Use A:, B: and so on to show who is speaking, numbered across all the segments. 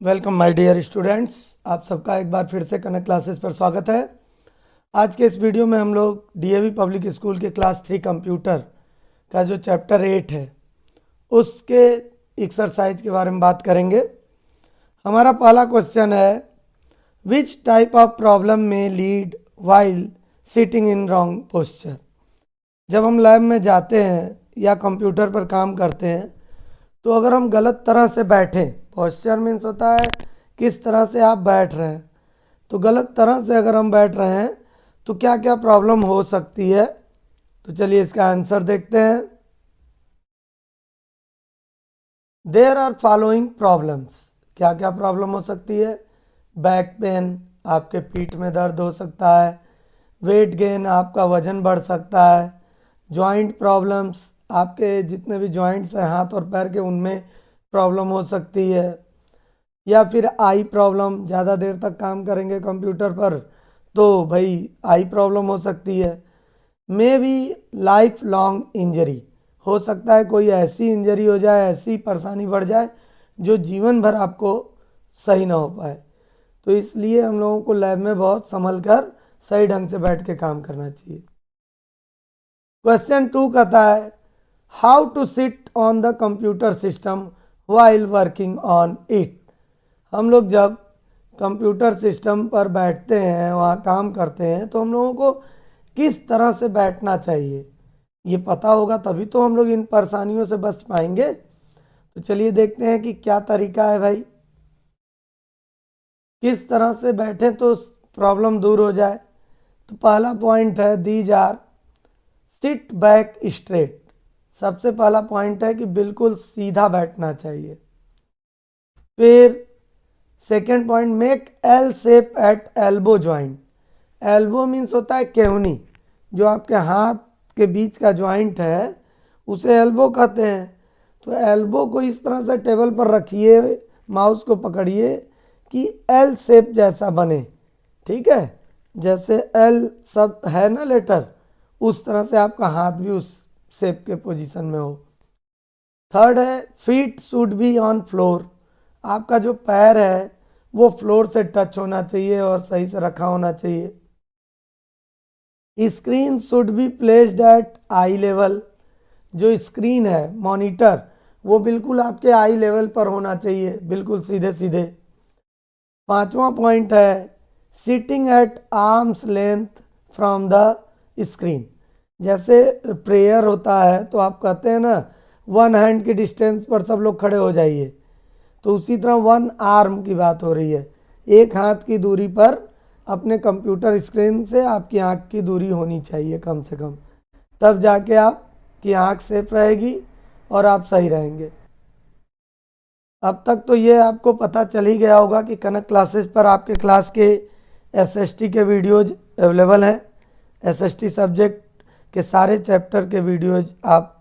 A: Welcome my dear students, आप सबका एक बार फिर से कनेक्ट क्लासेस पर स्वागत है। आज के इस वीडियो में हम लोग डीएवी पब्लिक स्कूल के क्लास 3 कंप्यूटर का जो चैप्टर 8 है उसके एक्सरसाइज के बारे में बात करेंगे। हमारा पहला क्वेश्चन है, विच टाइप ऑफ प्रॉब्लम में lead while sitting in wrong posture. जब हम लैब में जाते हैं या कंप्यूटर पर काम करते हैं तो अगर हम गलत तरह से बैठें, पोस्चर मीन्स होता है किस तरह से आप बैठ रहे हैं, तो गलत तरह से अगर हम बैठ रहे हैं तो क्या क्या प्रॉब्लम हो सकती है। तो चलिए इसका आंसर देखते हैं। देयर आर फॉलोइंग प्रॉब्लम्स, क्या क्या प्रॉब्लम हो सकती है। बैक पेन, आपके पीठ में दर्द हो सकता है। वेट गेन, आपका वजन बढ़ सकता है। जॉइंट प्रॉब्लम्स, आपके जितने भी जॉइंट्स हैं हाथ और पैर के उनमें प्रॉब्लम हो सकती है। या फिर आई प्रॉब्लम, ज़्यादा देर तक काम करेंगे कंप्यूटर पर तो भाई आई प्रॉब्लम हो सकती है। May be life long injury, हो सकता है कोई ऐसी इंजरी हो जाए, ऐसी परेशानी बढ़ जाए जो जीवन भर आपको सही ना हो पाए। तो इसलिए हम लोगों को लैब में बहुत संभल कर सही ढंग से बैठ के काम करना चाहिए। क्वेश्चन 2 कहता है, how to sit on the computer system while working on it. हम लोग जब कंप्यूटर सिस्टम पर बैठते हैं, वहाँ काम करते हैं, तो हम लोगों को किस तरह से बैठना चाहिए ये पता होगा, तभी तो हम लोग इन परेशानियों से बच पाएंगे। तो चलिए देखते हैं कि क्या तरीका है भाई, किस तरह से बैठें तो प्रॉब्लम दूर हो जाए। तो पहला पॉइंट है, these are sit back straight. सबसे पहला पॉइंट है कि बिल्कुल सीधा बैठना चाहिए। फिर second point, make L shape at elbow joint. Elbow means होता है केहनी, जो आपके हाथ के बीच का ज्वाइंट है उसे एल्बो कहते हैं। तो एल्बो को इस तरह से टेबल पर रखिए, माउस को पकड़िए कि एल शेप जैसा बने, ठीक है, जैसे एल सब है ना लेटर, उस तरह से आपका हाथ भी उस शेप के पोजीशन में हो। थर्ड है, feet should be on floor. आपका जो पैर है वो फ्लोर से टच होना चाहिए और सही से रखा होना चाहिए। Screen should be placed at I level. जो स्क्रीन है, मॉनिटर, वो बिल्कुल आपके आई लेवल पर होना चाहिए, बिल्कुल सीधे सीधे। पांचवा पॉइंट है, sitting at arms length from the screen. जैसे प्रेयर होता है तो आप कहते हैं ना, वन हैंड की डिस्टेंस पर सब लोग खड़े हो जाइए, तो उसी तरह वन आर्म की बात हो रही है। एक हाथ की दूरी पर अपने कंप्यूटर स्क्रीन से आपकी आंख की दूरी होनी चाहिए कम से कम, तब जाके आपकी आंख सेफ रहेगी और आप सही रहेंगे। अब तक तो ये आपको पता चल ही गया होगा कि कनक क्लासेस पर आपके क्लास के एसएसटी के वीडियोज अवेलेबल हैं। एसएसटी सब्जेक्ट के सारे चैप्टर के वीडियोज आप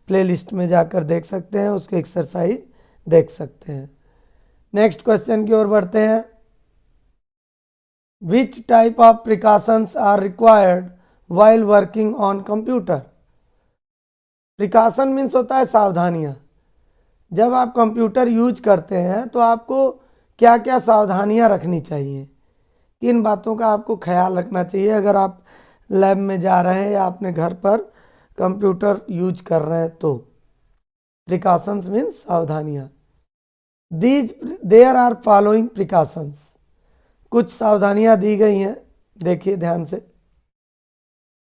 A: प्लेलिस्ट में जाकर देख सकते हैं, उसके एक्सरसाइज देख सकते हैं। नेक्स्ट क्वेश्चन की ओर बढ़ते हैं। Which type of precautions are required while working on computer. Precaution means होता है सावधानियां। जब आप कंप्यूटर यूज करते हैं तो आपको क्या क्या सावधानियां रखनी चाहिए, किन बातों का आपको ख्याल रखना चाहिए अगर आप लैब में जा रहे हैं या अपने घर पर कंप्यूटर यूज कर रहे हैं। तो प्रिकॉशंस मीन्स सावधानियां। These there are following precautions, कुछ सावधानियां दी गई हैं, देखिए ध्यान से।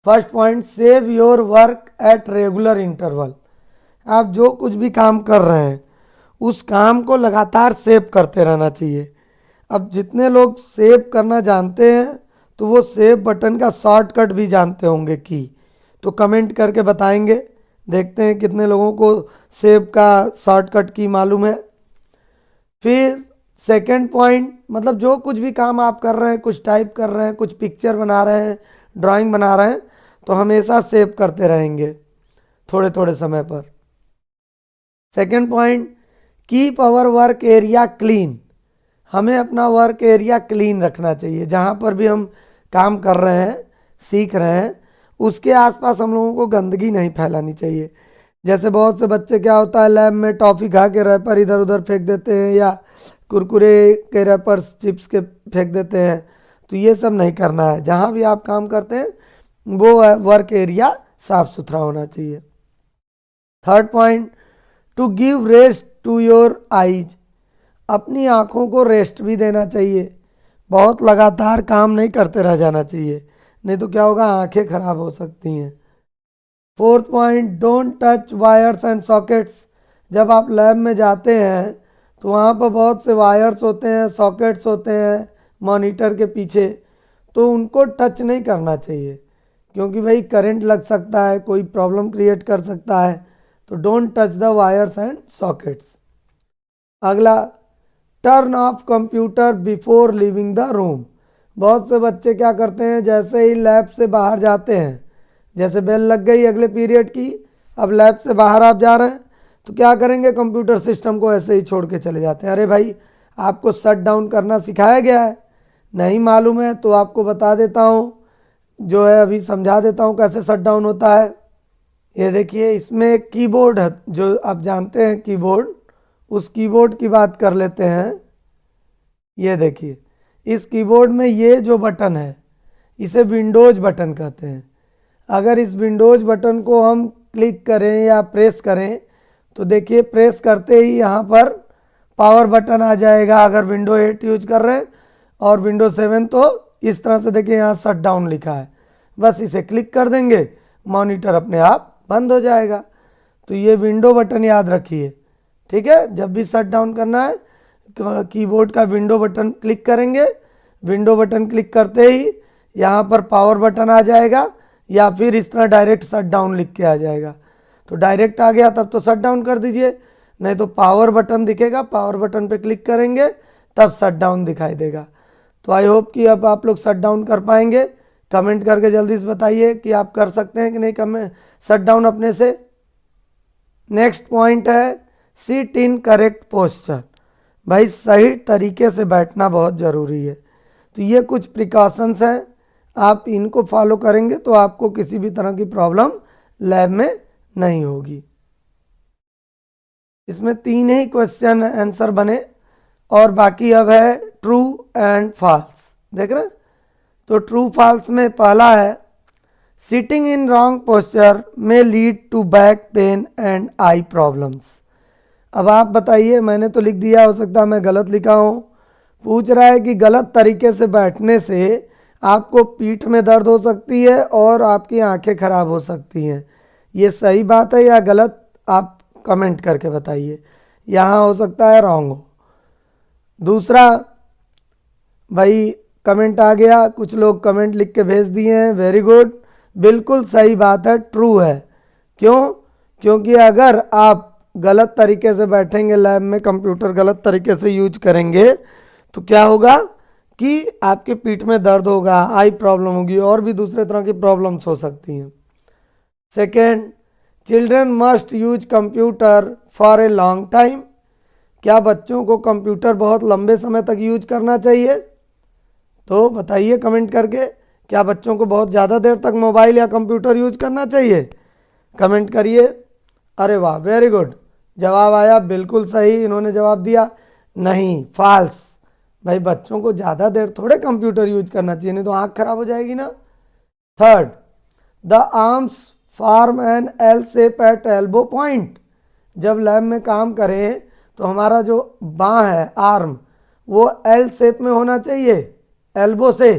A: First point, save your work at regular interval. आप जो कुछ भी काम कर रहे हैं उस काम को लगातार सेव करते रहना चाहिए। अब जितने लोग सेव करना जानते हैं तो वो सेव बटन का शॉर्टकट भी जानते होंगे की, तो कमेंट करके बताएंगे, देखते हैं कितने लोगों को सेव का शॉर्टकट की मालूम है। फिर सेकंड पॉइंट, मतलब जो कुछ भी काम आप कर रहे हैं, कुछ टाइप कर रहे हैं, कुछ पिक्चर बना रहे हैं, ड्राइंग बना रहे हैं, तो हमेशा सेव करते रहेंगे थोड़े थोड़े समय पर। Second point, keep our work area clean. हमें अपना वर्क एरिया क्लीन रखना चाहिए। जहाँ पर भी हम काम कर रहे हैं, सीख रहे हैं, उसके आसपास हम लोगों को गंदगी नहीं फैलानी चाहिए। जैसे बहुत से बच्चे, क्या होता है, लैब में टॉफ़ी खा के रैपर इधर उधर फेंक देते हैं या कुरकुरे के रैपर्स चिप्स के फेंक देते हैं। तो ये सब नहीं करना है। जहाँ भी आप काम करते हैं वो वर्क एरिया साफ सुथरा होना चाहिए। Third point, to give rest to your eyes. अपनी आँखों को रेस्ट भी देना चाहिए। बहुत लगातार काम नहीं करते रह जाना चाहिए, नहीं तो क्या होगा, आंखें खराब हो सकती हैं। Fourth point, don't touch wires and sockets. जब आप लैब में जाते हैं तो वहाँ पर बहुत से वायर्स होते हैं, सॉकेट्स होते हैं मॉनिटर के पीछे, तो उनको टच नहीं करना चाहिए, क्योंकि भाई करंट लग सकता है, कोई प्रॉब्लम क्रिएट कर सकता है। तो don't touch the wires and sockets. अगला, turn off computer before leaving the room. बहुत से बच्चे क्या करते हैं, जैसे ही लैब से बाहर जाते हैं, जैसे बेल लग गई अगले पीरियड की, अब लैब से बाहर आप जा रहे हैं, तो क्या करेंगे, कंप्यूटर सिस्टम को ऐसे ही छोड़ के चले जाते हैं। अरे भाई, आपको शट डाउन करना सिखाया गया है, नहीं मालूम है तो आपको बता देता हूँ, जो है अभी समझा देता हूँ कैसे शट डाउन होता है। ये देखिए, इसमें एक कीबोर्ड है, जो आप जानते हैं कीबोर्ड, उस कीबोर्ड की बात कर लेते हैं। ये देखिए, इस कीबोर्ड में ये जो बटन है इसे विंडोज बटन कहते हैं। अगर इस विंडोज बटन को हम क्लिक करें या प्रेस करें तो देखिए, प्रेस करते ही यहाँ पर पावर बटन आ जाएगा अगर विंडो 8 यूज कर रहे हैं, और विंडो 7 तो इस तरह से देखिए यहाँ शट डाउन लिखा है, बस इसे क्लिक कर देंगे, मॉनिटर अपने आप बंद हो जाएगा। तो ये विंडो बटन याद रखिए, ठीक है। जब भी शट डाउन करना है, कीबोर्ड का विंडो बटन क्लिक करेंगे, विंडो बटन क्लिक करते ही यहाँ पर पावर बटन आ जाएगा, या फिर इस तरह डायरेक्ट शट डाउन लिख के आ जाएगा। तो डायरेक्ट आ गया तब तो शट डाउन कर दीजिए, नहीं तो पावर बटन दिखेगा, पावर बटन पे क्लिक करेंगे तब शट डाउन दिखाई देगा। तो आई होप कि अब आप लोग शट डाउन कर पाएंगे। कमेंट करके जल्दी से बताइए कि आप कर सकते हैं कि नहीं कमेंट शट डाउन अपने से। नेक्स्ट पॉइंट है, सिट इन करेक्ट पोस्चर। भाई, सही तरीके से बैठना बहुत ज़रूरी है। तो ये कुछ प्रिकॉशंस हैं, आप इनको फॉलो करेंगे तो आपको किसी भी तरह की प्रॉब्लम लैब में नहीं होगी। इसमें 3 ही क्वेश्चन आंसर बने और बाकी अब है ट्रू एंड फॉल्स। देख रहे हैं, तो ट्रू फॉल्स में पहला है, सिटिंग इन रॉन्ग पोस्चर में lead to back pain and eye problems. अब आप बताइए, मैंने तो लिख दिया, हो सकता है मैं गलत लिखा हूँ। पूछ रहा है कि गलत तरीके से बैठने से आपको पीठ में दर्द हो सकती है और आपकी आंखें खराब हो सकती हैं। ये सही बात है या गलत, आप कमेंट करके बताइए। यहाँ हो सकता है रॉन्ग हो। दूसरा, भाई कमेंट आ गया, कुछ लोग कमेंट लिख के भेज दिए हैं, वेरी गुड, बिल्कुल सही बात है, ट्रू है। क्यों? क्योंकि अगर आप गलत तरीके से बैठेंगे लैब में, कंप्यूटर गलत तरीके से यूज करेंगे, तो क्या होगा कि आपके पीठ में दर्द होगा, आई प्रॉब्लम होगी, और भी दूसरे तरह की प्रॉब्लम्स हो सकती हैं। Second, children must use computer for a long time. क्या बच्चों को कंप्यूटर बहुत लंबे समय तक यूज करना चाहिए? तो बताइए कमेंट करके, क्या बच्चों को बहुत ज़्यादा देर तक मोबाइल या कंप्यूटर यूज करना चाहिए? कमेंट करिए। अरे वाह, वेरी गुड, जवाब आया, बिल्कुल सही इन्होंने जवाब दिया। नहीं, फॉल्स। भाई, बच्चों को ज़्यादा देर थोड़े कंप्यूटर यूज करना चाहिए, नहीं तो आँख खराब हो जाएगी ना। Third, the arms form an L shape at elbow point. जब लैब में काम करें तो हमारा जो बाँ है, आर्म, वो एल शेप में होना चाहिए, एल्बो से।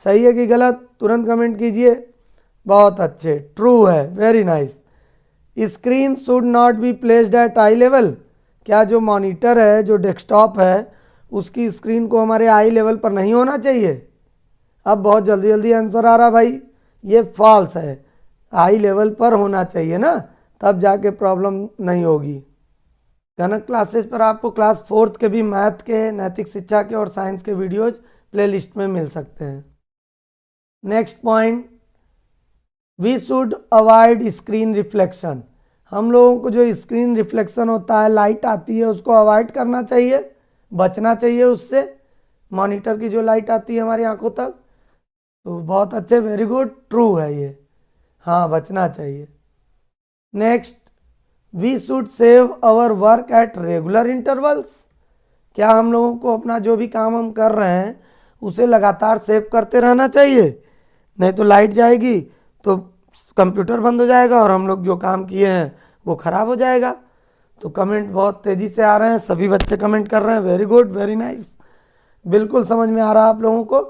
A: सही है कि गलत? तुरंत कमेंट कीजिए। बहुत अच्छे, ट्रू है, very nice. Screen should not be placed at I level. क्या जो मॉनिटर है, जो डेस्कटॉप है, उसकी स्क्रीन को हमारे आई लेवल पर नहीं होना चाहिए? अब बहुत जल्दी जल्दी आंसर आ रहा भाई, ये फॉल्स है, आई लेवल पर होना चाहिए ना, तब जाके प्रॉब्लम नहीं होगी। कनक क्लासेस पर आपको क्लास 4th के भी मैथ के, नैतिक शिक्षा के और साइंस के वीडियोज प्लेलिस्ट में मिल सकते हैं। Next point, we should avoid screen reflection. हम लोगों को जो स्क्रीन रिफ्लेक्शन होता है, लाइट आती है, उसको अवॉइड करना चाहिए, बचना चाहिए उससे। मॉनिटर की जो लाइट आती है हमारी आंखों तक, तो बहुत अच्छे, वेरी गुड, ट्रू है ये, हाँ बचना चाहिए। Next, we should save our work at regular intervals. क्या हम लोगों को अपना जो भी काम हम कर रहे हैं उसे लगातार सेव करते रहना चाहिए? नहीं तो लाइट जाएगी तो कंप्यूटर बंद हो जाएगा और हम लोग जो काम किए हैं वो ख़राब हो जाएगा। तो कमेंट बहुत तेज़ी से आ रहे हैं, सभी बच्चे कमेंट कर रहे हैं, वेरी गुड, वेरी नाइस। बिल्कुल समझ में आ रहा है आप लोगों को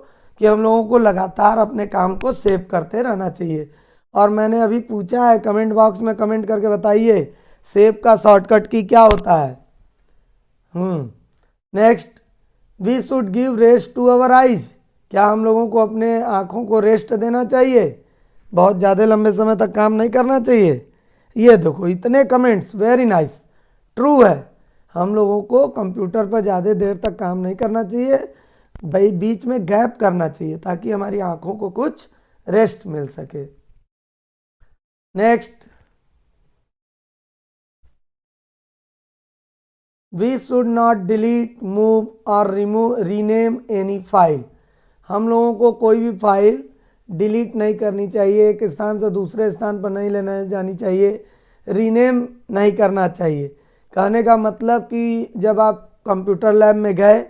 A: कि हम लोगों को लगातार अपने काम को सेव करते रहना चाहिए। और मैंने अभी पूछा है, कमेंट बॉक्स में कमेंट करके बताइए सेव का शॉर्टकट की क्या होता है। Next, we should give rest to our eyes. क्या हम लोगों को अपने आँखों को रेस्ट देना चाहिए? बहुत ज़्यादा लंबे समय तक काम नहीं करना चाहिए। ये देखो इतने कमेंट्स, वेरी नाइस, ट्रू है। हम लोगों को कंप्यूटर पर ज़्यादा देर तक काम नहीं करना चाहिए भाई, बीच में गैप करना चाहिए ताकि हमारी आँखों को कुछ रेस्ट मिल सके। Next, we should not delete, move और रिमूव रीनेम एनी फाइल। हम लोगों को कोई भी फाइल डिलीट नहीं करनी चाहिए, एक स्थान से दूसरे स्थान पर नहीं लेना जानी चाहिए, रीनेम नहीं करना चाहिए। कहने का मतलब कि जब आप कंप्यूटर लैब में गए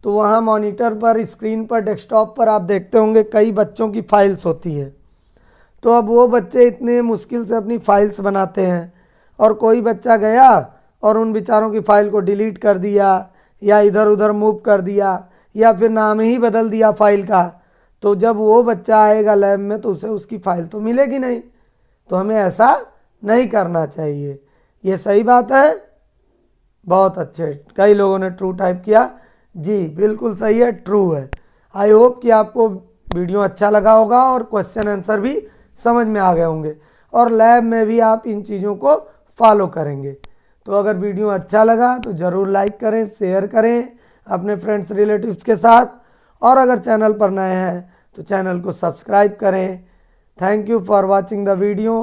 A: तो वहाँ मॉनिटर पर, स्क्रीन पर, डेस्कटॉप पर आप देखते होंगे कई बच्चों की फाइल्स होती है। तो अब वो बच्चे इतने मुश्किल से अपनी फाइल्स बनाते हैं और कोई बच्चा गया और उन बेचारों की फ़ाइल को डिलीट कर दिया या इधर उधर मूव कर दिया या फिर नाम ही बदल दिया फाइल का, तो जब वो बच्चा आएगा लैब में तो उसे उसकी फ़ाइल तो मिलेगी नहीं। तो हमें ऐसा नहीं करना चाहिए। ये सही बात है? बहुत अच्छे, कई लोगों ने ट्रू टाइप किया। जी बिल्कुल सही है, ट्रू है। आई होप कि आपको वीडियो अच्छा लगा होगा और क्वेश्चन आंसर भी समझ में आ गए होंगे और लैब में भी आप इन चीज़ों को फॉलो करेंगे। तो अगर वीडियो अच्छा लगा तो ज़रूर लाइक करें, शेयर करें अपने फ्रेंड्स रिलेटिव्स के साथ, और अगर चैनल पर नए हैं तो चैनल को सब्सक्राइब करें। Thank you for watching the video.